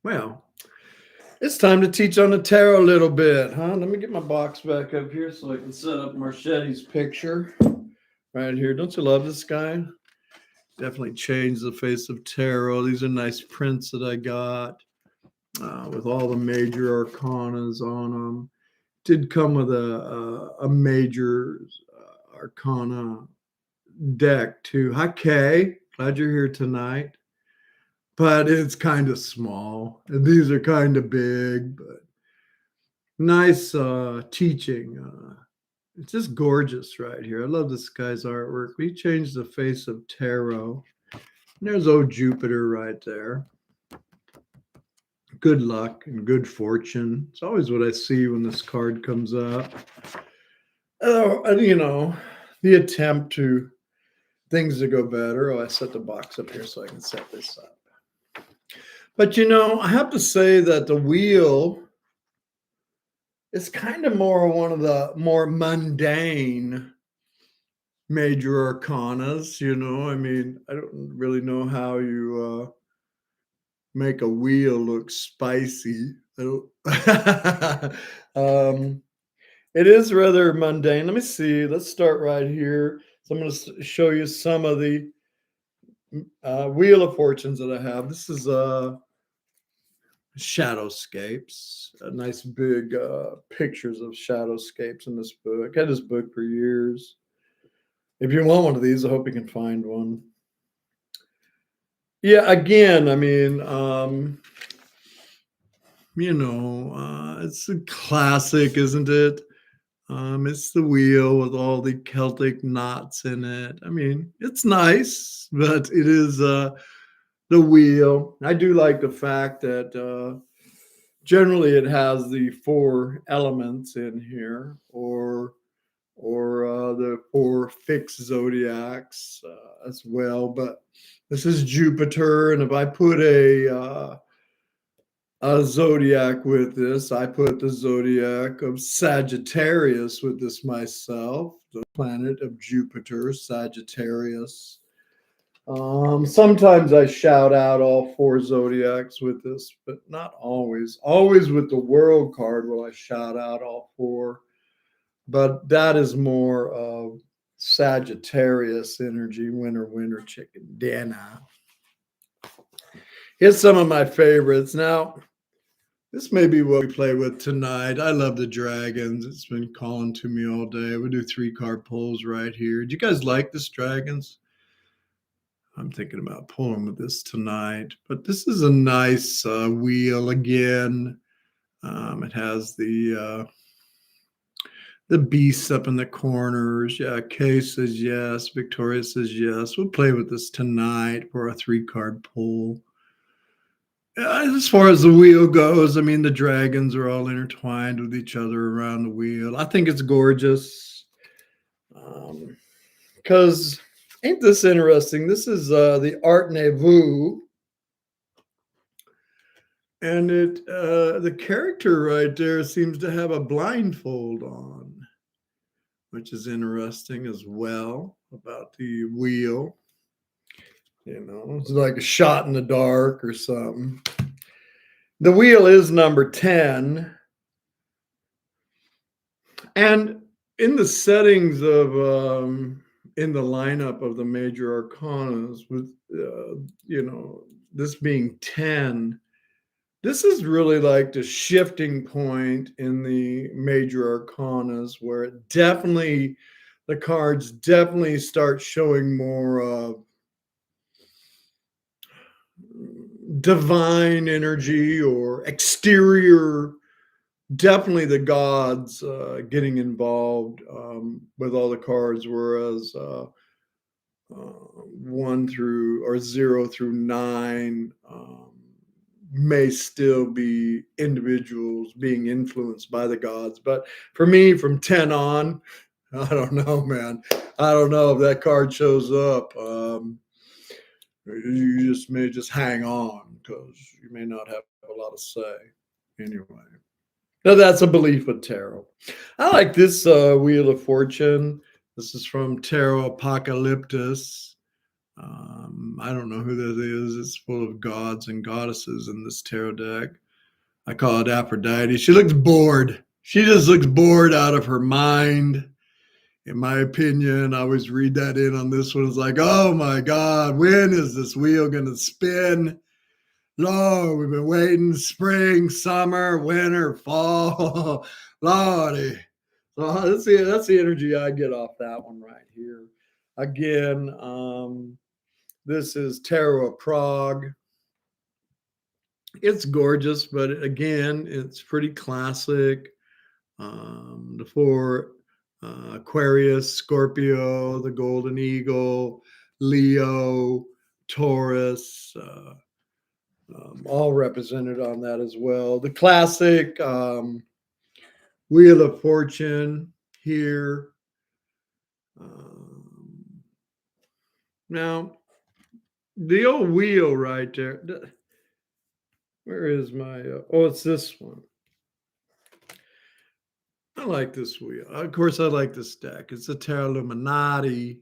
Well, it's time to teach on the tarot a little bit, huh? Let me get my box back up here so I can set up Marchetti's picture right here. Don't you love this guy? Definitely changed the face of tarot. These are nice prints that I got with all the major arcanas on them. Did come with a major arcana deck too. Hi, Kay. Glad you're here tonight. But it's kind of small. And these are kind of big, but nice teaching. It's just gorgeous right here. I love this guy's artwork. We changed the face of tarot. And there's old Jupiter right there. Good luck and good fortune. It's always what I see when this card comes up. Oh, and the attempt to things to go better. Oh, I set the box up here so I can set this up. But I have to say that the wheel is kind of more one of the more mundane major arcanas. I mean, I don't really know how you make a wheel look spicy. I don't. It is rather mundane. Let me see. Let's start right here. So I'm going to show you some of the Wheel of Fortunes that I have. This is shadowscapes, nice big pictures of shadowscapes in this book. I had this book for years. If you want one of these, I hope you can find one. Yeah, again, I mean, it's a classic, isn't it? It's the wheel with all the Celtic knots in it. I mean, it's nice, but it is the wheel. I do like the fact that generally it has the 4 elements in here, or the 4 fixed zodiacs as well. But this is Jupiter, and if I put a zodiac with this, I put the zodiac of Sagittarius with this myself, the planet of Jupiter, Sagittarius. Sometimes I shout out all 4 zodiacs with this, but not always. Always with the world card will I shout out all 4. But that is more of Sagittarius energy, winter chicken dinner. Here's some of my favorites. Now, this may be what we play with tonight. I love the dragons. It's been calling to me all day. We do 3-card pulls right here. Do you guys like this dragons? I'm thinking about pulling with this tonight. But this is a nice wheel again. It has the beasts up in the corners. Yeah, Kay says yes. Victoria says yes. We'll play with this tonight for a 3-card pull. As far as the wheel goes, I mean, the dragons are all intertwined with each other around the wheel. I think it's gorgeous. Because ain't this interesting? This is the Art Nouveau. And the character right there seems to have a blindfold on, which is interesting as well about the wheel. It's like a shot in the dark or something. The wheel is number 10. And in the settings of, in the lineup of the major arcanas, with, this being 10, this is really like the shifting point in the major arcanas where the cards definitely start showing more of divine energy or exterior, definitely the gods getting involved with all the cards, whereas 1 through or 0 through 9 may still be individuals being influenced by the gods. But for me, from 10 on, I don't know, man. I don't know if that card shows up. You may just hang on because you may not have a lot to say. Anyway, now that's a belief with tarot. I like this Wheel of Fortune. This is from Tarot Apocalyptus. I don't know who that is. It's full of gods and goddesses in this tarot deck. I call it Aphrodite. She looks bored. She just looks bored out of her mind. In my opinion, I always read that in on this one. It's like, oh my God, when is this wheel going to spin? Lord, we've been waiting spring, summer, winter, fall. Lordy. So that's the energy I get off that one right here. Again, this is Tarot of Prague. It's gorgeous, but again, it's pretty classic. The four Aquarius, Scorpio, the Golden Eagle, Leo, Taurus, all represented on that as well. The classic Wheel of Fortune here. Now, the old wheel right there. Where is my? Oh, it's this one. I like this wheel. Of course, I like this deck. It's a Tarot Illuminati.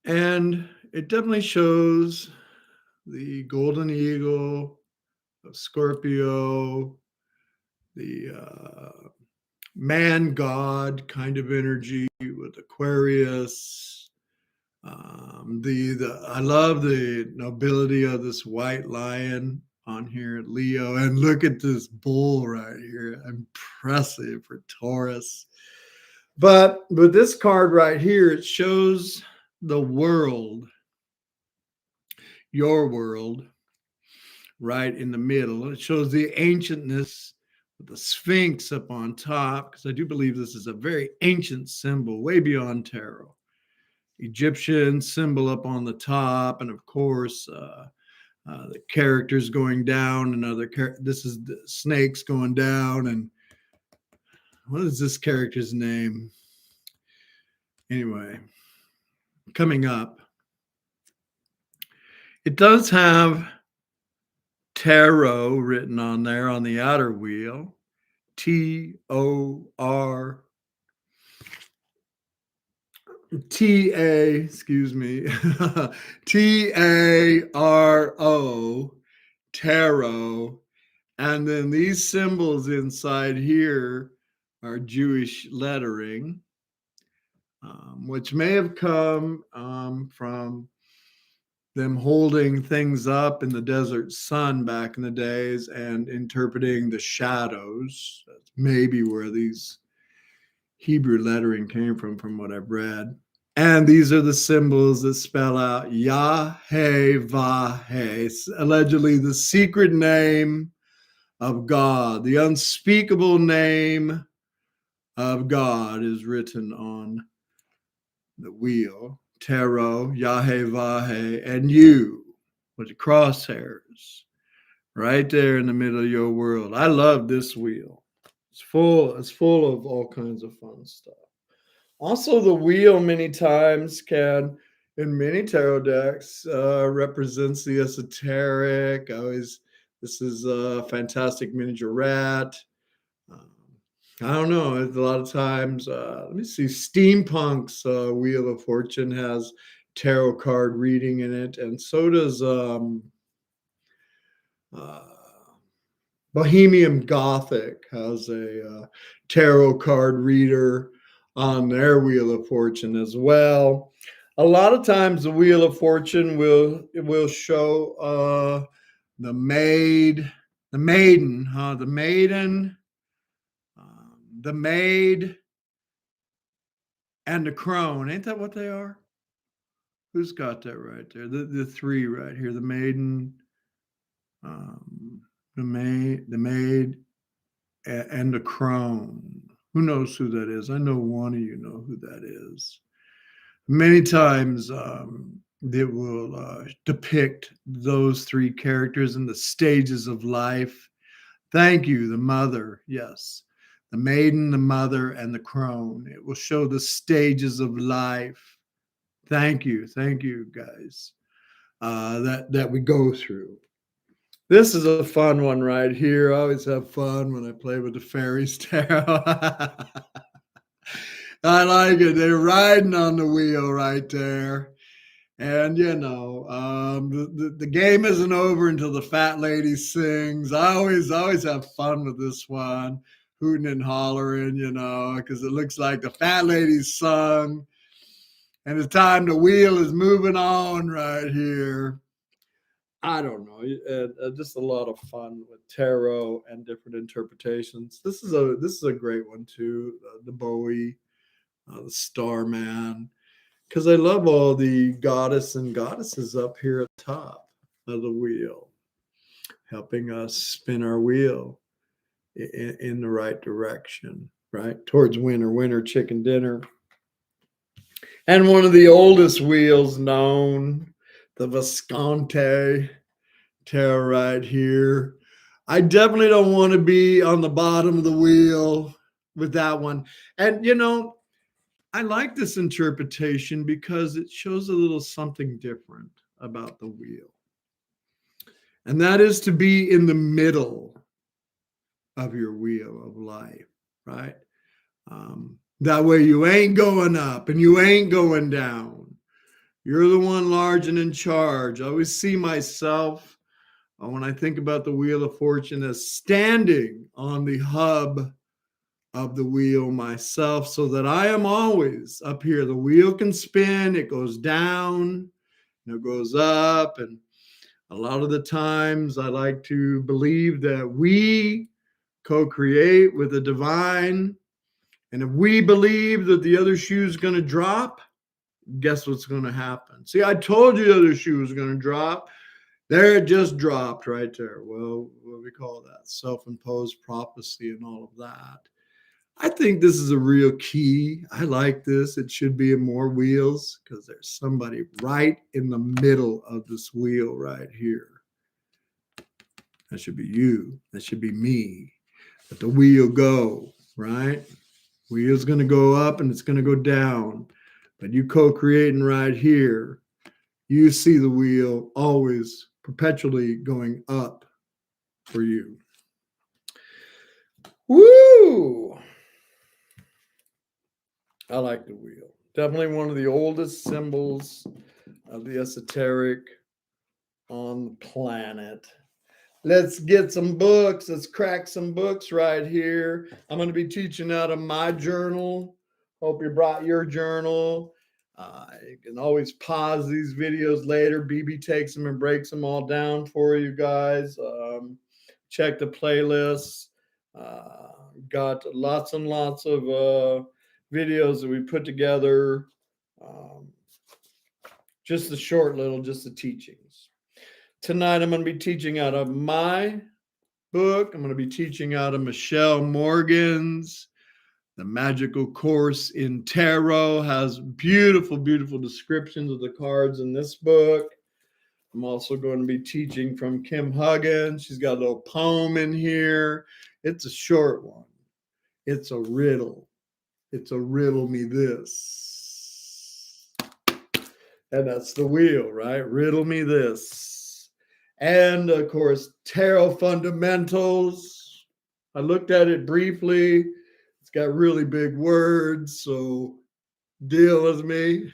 And it definitely shows the Golden Eagle of Scorpio, the man god kind of energy with Aquarius. I love the nobility of this white lion on here at Leo, and look at this bull right here. Impressive for Taurus. But with this card right here, it shows the world, your world, right in the middle. It shows the ancientness with the Sphinx up on top, because I do believe this is a very ancient symbol, way beyond tarot. Egyptian symbol up on the top, and of course, the characters going down. This is the snakes going down, and what is this character's name? Anyway, coming up, it does have tarot written on there on the outer wheel. T-O-R T-A, excuse me, T-A-R-O, tarot. And then these symbols inside here are Jewish lettering, which may have come from them holding things up in the desert sun back in the days and interpreting the shadows. That's maybe where these Hebrew lettering came from what I've read. And these are the symbols that spell out Yah-Heh-Vah-Heh, allegedly the secret name of God. The unspeakable name of God is written on the wheel. Tarot, Yah-Heh-Vah-Heh, and you with the crosshairs right there in the middle of your world. I love this wheel. It's full of all kinds of fun stuff. Also, the wheel many times can, in many tarot decks, represents the esoteric. This is a fantastic miniature rat. I don't know. A lot of times, let me see. Steampunk's Wheel of Fortune has tarot card reading in it, and so does Bohemian Gothic has a tarot card reader on their Wheel of Fortune as well. A lot of times the Wheel of Fortune will show the maiden, the maid and the crone. Ain't that what they are? Who's got that right there? The three right here, the maiden, the maid, and the crone. Who knows who that is? I know one of you know who that is. Many times it will depict those three characters in the stages of life. Thank you, the mother. Yes, the maiden, the mother, and the crone. It will show the stages of life. Thank you, guys, that we go through. This is a fun one right here. I always have fun when I play with the fairies tarot. I like it. They're riding on the wheel right there. And the game isn't over until the fat lady sings. I always have fun with this one, hooting and hollering, because it looks like the fat lady's sung, and it's time the wheel is moving on right here. I don't know, just a lot of fun with tarot and different interpretations. This is a great one too, the Bowie, the Starman, because I love all the goddess and goddesses up here at the top of the wheel, helping us spin our wheel in the right direction, right? Towards winter chicken dinner. And one of the oldest wheels known, the Visconti tarot right here. I definitely don't want to be on the bottom of the wheel with that one. And, I like this interpretation because it shows a little something different about the wheel. And that is to be in the middle of your wheel of life, right? That way you ain't going up and you ain't going down. You're the one large and in charge. I always see myself, when I think about the Wheel of Fortune, as standing on the hub of the wheel myself, so that I am always up here. The wheel can spin, it goes down, it goes up. And a lot of the times I like to believe that we co-create with the divine. And if we believe that the other shoe is going to drop, guess what's going to happen? See, I told you the other shoe was going to drop. There it just dropped right there. Well, what do we call that? Self-imposed prophecy and all of that. I think this is a real key. I like this. It should be in more wheels because there's somebody right in the middle of this wheel right here. That should be you. That should be me. Let the wheel go, right? Wheel's going to go up and it's going to go down. But you co-creating right here, you see the wheel always perpetually going up for you. Woo! I like the wheel. Definitely one of the oldest symbols of the esoteric on the planet. Let's get some books. Let's crack some books right here. I'm going to be teaching out of my journal. Hope you brought your journal. You can always pause these videos later. BB takes them and breaks them all down for you guys. Check the playlists. Got lots and lots of videos that we put together. Just the teachings. Tonight, I'm going to be teaching out of my book. I'm going to be teaching out of Michelle Morgan's The Magical Course in Tarot. Has beautiful, beautiful descriptions of the cards in this book. I'm also going to be teaching from Kim Huggins. She's got a little poem in here. It's a short one. It's a riddle. It's a riddle me this. And that's the wheel, right? Riddle me this. And of course, Tarot Fundamentals. I looked at it briefly. It's got really big words, so deal with me.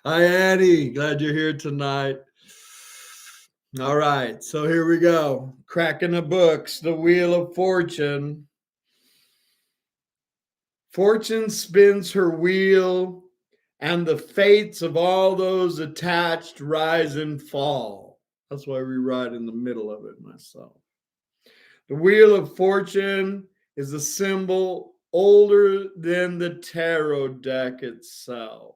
Hi, Annie. Glad you're here tonight. All right, so here we go. Cracking the books, the Wheel of Fortune. Fortune spins her wheel, and the fates of all those attached rise and fall. That's why we ride in the middle of it myself. The Wheel of Fortune is a symbol older than the tarot deck itself.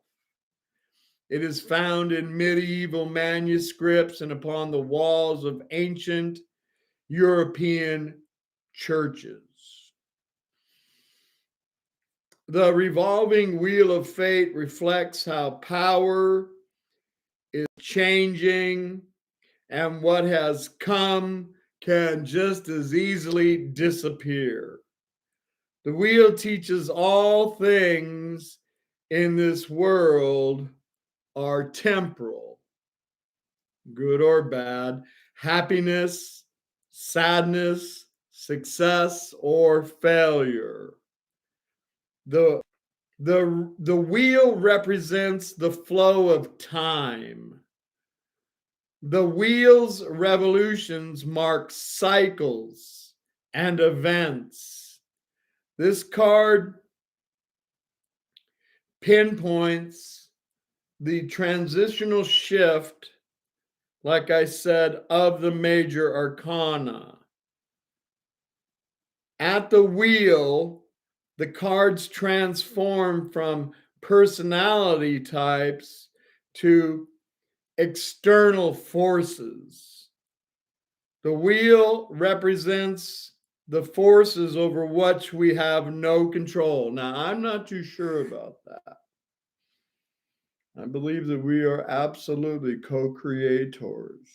It is found in medieval manuscripts and upon the walls of ancient European churches. The revolving wheel of fate reflects how power is changing, and what has come can just as easily disappear. The wheel teaches all things in this world are temporal, good or bad, happiness, sadness, success, or failure. The The wheel represents the flow of time. The wheel's revolutions mark cycles and events. This card pinpoints the transitional shift, like I said, of the major arcana. At the wheel, the cards transform from personality types to external forces. The wheel represents the forces over which we have no control. Now, I'm not too sure about that. I believe that we are absolutely co-creators,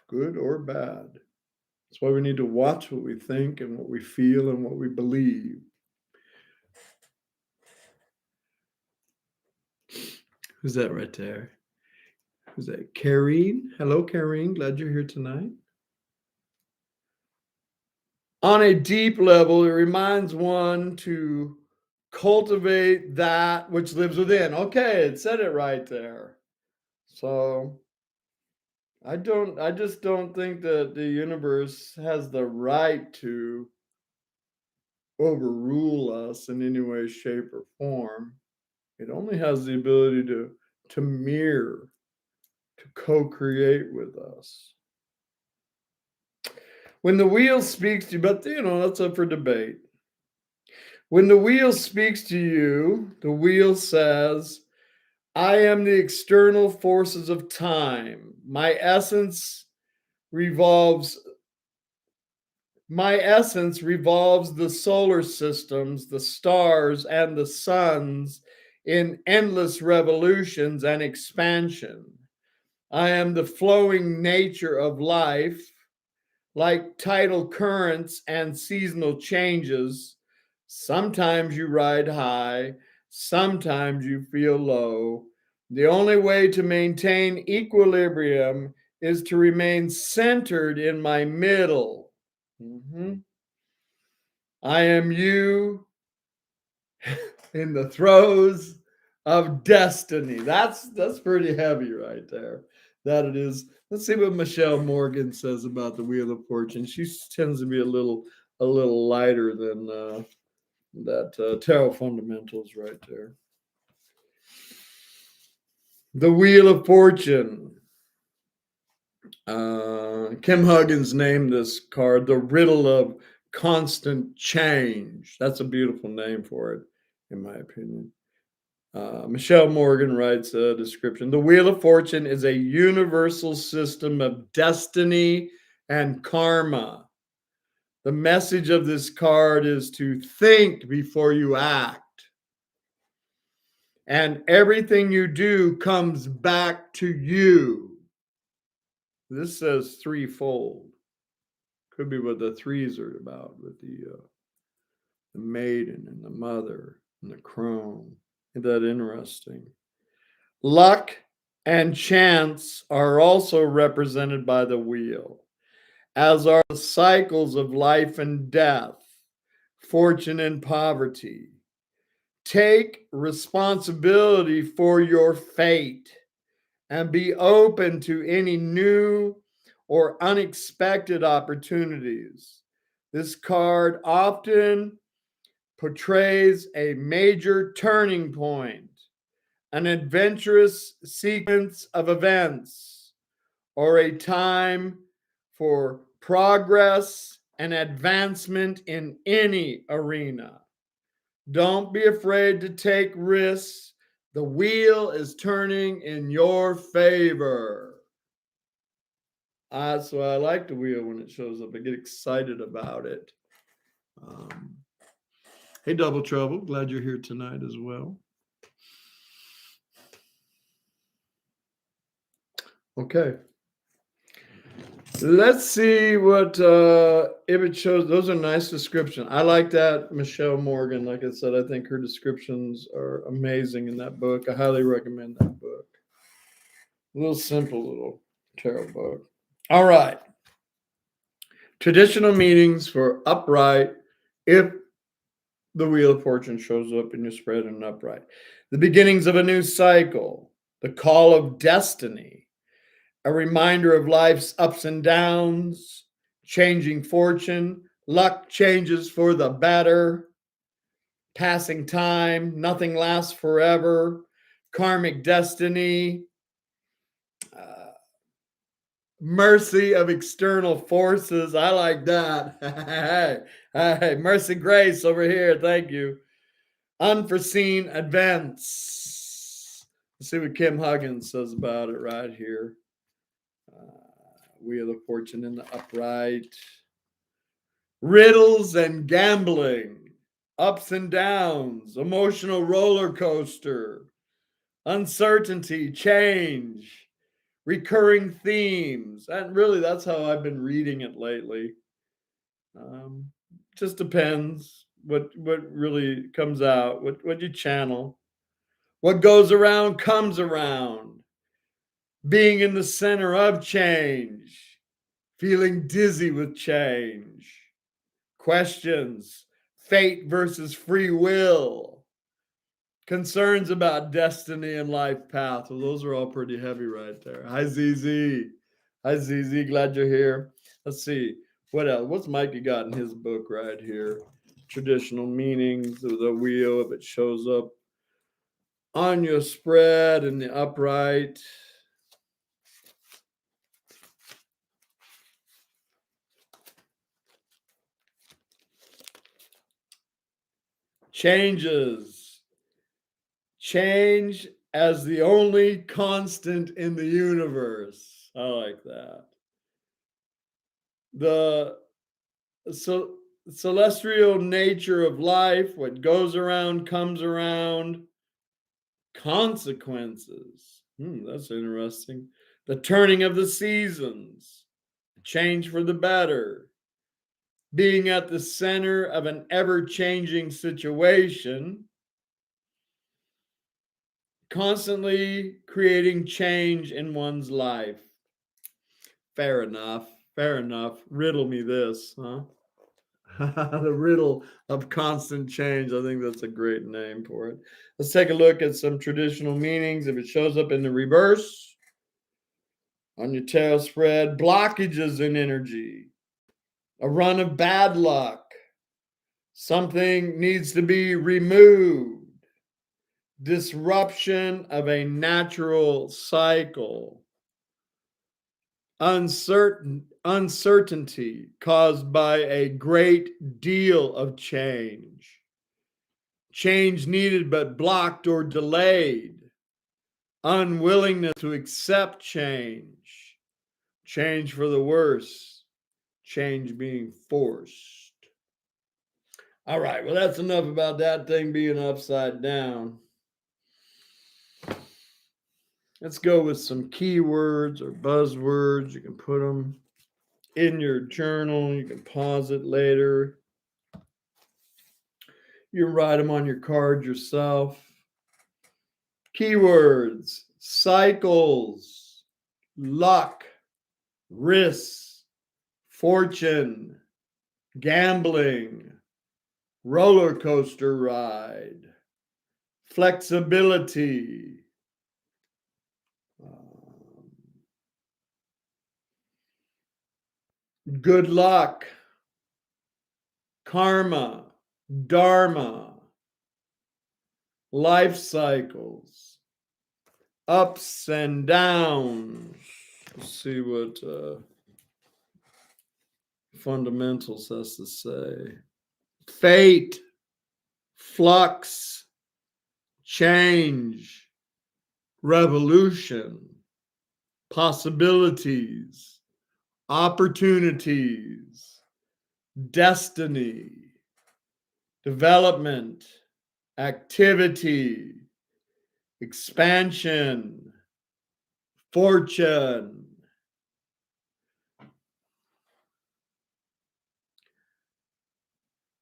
good or bad. That's why we need to watch what we think and what we feel and what we believe. Who's that right there? Who's that? Karine? Hello, Karine. Glad you're here tonight. On a deep level, it reminds one to cultivate that which lives within. Okay, it said it right there. So I just don't think that the universe has the right to overrule us in any way, shape, or form. It only has the ability to mirror, to co-create with us. When the wheel speaks to you, but that's up for debate. When the wheel speaks to you, the wheel says, I am the external forces of time. My essence revolves the solar systems, the stars, and the suns in endless revolutions and expansion. I am the flowing nature of life, like tidal currents and seasonal changes. Sometimes you ride high, sometimes you feel low. The only way to maintain equilibrium is to remain centered in my middle. I am you in the throes of destiny. That's pretty heavy right there. That it is. Let's see what Michelle Morgan says about the Wheel of Fortune. She tends to be a little lighter than that Tarot Fundamentals right there. The Wheel of Fortune. Kim Huggins named this card the Riddle of Constant Change. That's a beautiful name for it, in my opinion. Michelle Morgan writes a description. The Wheel of Fortune is a universal system of destiny and karma. The message of this card is to think before you act. And everything you do comes back to you. This says threefold. Could be what the threes are about with the maiden and the mother and the crone. Isn't that interesting? Luck and chance are also represented by the wheel, as are the cycles of life and death, fortune and poverty. Take responsibility for your fate and be open to any new or unexpected opportunities. This card often portrays a major turning point, an adventurous sequence of events, or a time for progress and advancement in any arena. Don't be afraid to take risks. The wheel is turning in your favor. So I like the wheel when it shows up. I get excited about it. Hey, Double Trouble. Glad you're here tonight as well. Okay. Let's see what if it shows. Those are nice descriptions. I like that, Michelle Morgan. Like I said, I think her descriptions are amazing in that book. I highly recommend that book. A little simple little tarot book. All right. Traditional meanings for upright, if The Wheel of Fortune shows up in your spread and upright. The beginnings of a new cycle, the call of destiny, a reminder of life's ups and downs, changing fortune, luck changes for the better, passing time, nothing lasts forever, karmic destiny, uh, mercy of external forces. I like that. Hey, mercy, grace over here. Thank you. Unforeseen events. Let's see what Kim Huggins says about it right here. Wheel of Fortune in the upright. Riddles and gambling. Ups and downs. Emotional roller coaster. Uncertainty, change. Recurring themes. And really, that's how I've been reading it lately. Just depends what really comes out, what you channel. What goes around comes around. Being in the center of change. Feeling dizzy with change. Questions. Fate versus free will. Concerns about destiny and life path. Well, those are all pretty heavy right there. Hi, ZZ. Hi, ZZ. Glad you're here. Let's see. What else? What's Mikey got in his book right here? Traditional meanings of the wheel, if it shows up on your spread in the upright. Changes. Change as the only constant in the universe. I like that. The celestial nature of life, what goes around comes around. Consequences. That's interesting. The turning of the seasons. Change for the better. Being at the center of an ever-changing situation. Constantly creating change in one's life. Fair enough. Fair enough. Riddle me this, huh? The riddle of constant change. I think that's a great name for it. Let's take a look at some traditional meanings. If it shows up in the reverse on your tail spread, blockages in energy, a run of bad luck, something needs to be removed, disruption of a natural cycle, uncertainty caused by a great deal of change, change needed but blocked or delayed, unwillingness to accept change, change for the worse, change being forced. All right, well, that's enough about that thing being upside down. Let's go with some keywords or buzzwords. You can put them in your journal. You can pause it later. You can write them on your card yourself. Keywords: cycles, luck, risks, fortune, gambling, roller coaster ride, flexibility, good luck, karma, dharma, life cycles, ups and downs. Let's see what Fundamentals has to say. Fate, flux, change, revolution, possibilities, opportunities, destiny, development, activity, expansion, fortune.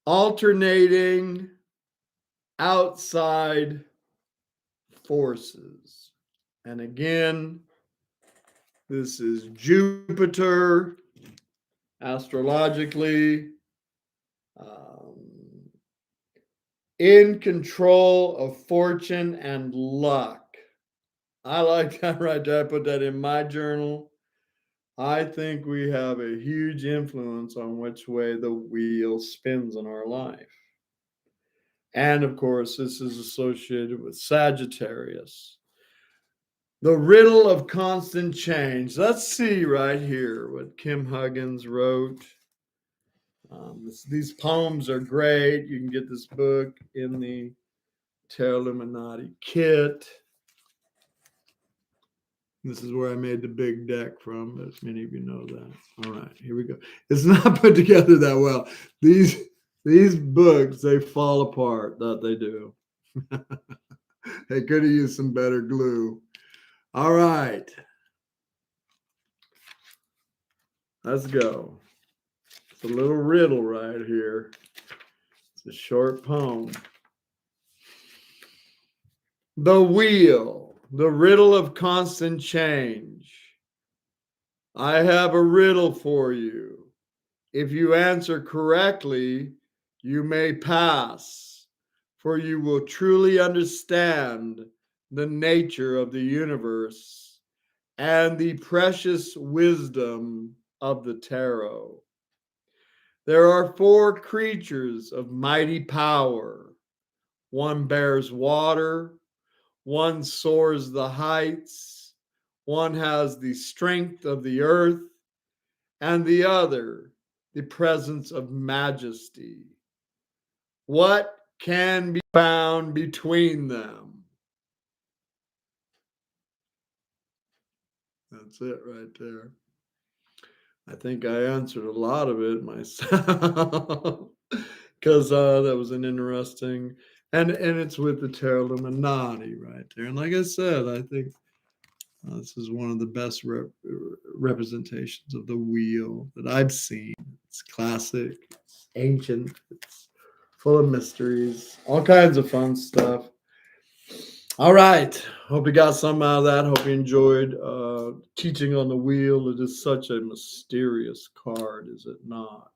Alternating outside forces. And again, this is Jupiter astrologically. in control of fortune and luck. I like that right there. I put that in my journal. I think we have a huge influence on which way the wheel spins in our life. And of course, this is associated with Sagittarius. The riddle of constant change. Let's see right here what Kim Huggins wrote. These poems are great. You can get this book in the Tarot Illuminati kit. This is where I made the big deck from, as many of you know that. All right, here we go. It's not put together that well. These books, they fall apart, that they do. They could have used some better glue. All right. Let's go. It's a little riddle right here. It's a short poem. The wheel, the riddle of constant change. I have a riddle for you. If you answer correctly, you may pass, for you will truly understand the nature of the universe and the precious wisdom of the tarot. There are 4 creatures of mighty power. One bears water, one soars the heights, one has the strength of the earth, and the other the presence of majesty. What can be found between them? That's it right there. I think I answered a lot of it myself because that was an interesting, and it's with the Tarot Illuminati right there. And like I said, I think this is one of the best representations of the wheel that I've seen. It's classic, it's ancient, it's full of mysteries, all kinds of fun stuff. All right. Hope you got some out of that. Hope you enjoyed teaching on the wheel. It is such a mysterious card, is it not?